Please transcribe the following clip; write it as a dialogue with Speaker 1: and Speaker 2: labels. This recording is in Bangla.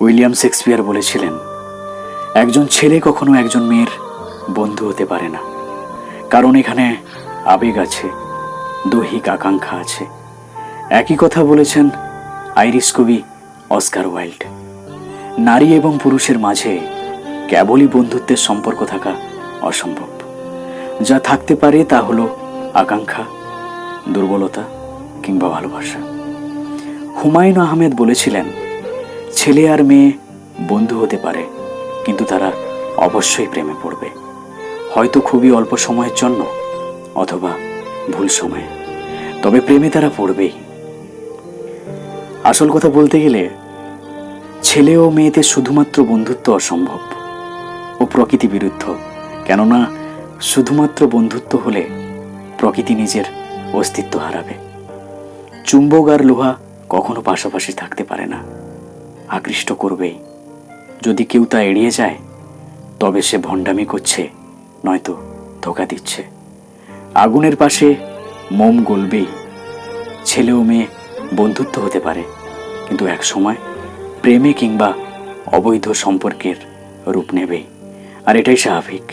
Speaker 1: উইলিয়াম শেক্সপিয়ার বলেছিলেন, একজন ছেলে কখনো একজন মেয়ের বন্ধু হতে পারে না, কারণ এখানে আবেগ আছে, দৈহিক আকাঙ্ক্ষা আছে। একই কথা বলেছেন আইরিশ কবি অস্কার ওয়াইল্ড। নারী এবং পুরুষের মাঝে কেবলই বন্ধুত্বের সম্পর্ক থাকা অসম্ভব। যা থাকতে পারে তা হলো আকাঙ্ক্ষা, দুর্বলতা কিংবা ভালোবাসা। হুমায়ুন আহমেদ বলেছিলেন, ছেলে আর মেয়ে বন্ধু হতে পারে, কিন্তু তারা অবশ্যই প্রেমে পড়বে, হয়তো খুবই অল্প সময়ের জন্য অথবা ভুল সময়ে, তবে প্রেমে তারা পড়বেই। আসল কথা বলতে গেলে ছেলে ও মেয়েতে শুধুমাত্র বন্ধুত্ব অসম্ভব ও প্রকৃতি বিরুদ্ধ। কেননা শুধুমাত্র বন্ধুত্ব হলে প্রকৃতি নিজের অস্তিত্ব হারাবে। চুম্বক আর লোহা কখনো পাশাপাশি থাকতে পারে না, আকৃষ্ট করবেই। যদি কেউ তা এড়িয়ে যায়, তবে সে ভণ্ডামি করছে, নয়তো ধোঁকা দিচ্ছে। আগুনের পাশে মোম গলবেই। ছেলে ও মেয়ে বন্ধুত্ব হতে পারে, কিন্তু এক সময় প্রেমে কিংবা অবৈধ সম্পর্কের রূপ নেবেই, আর এটাই স্বাভাবিক।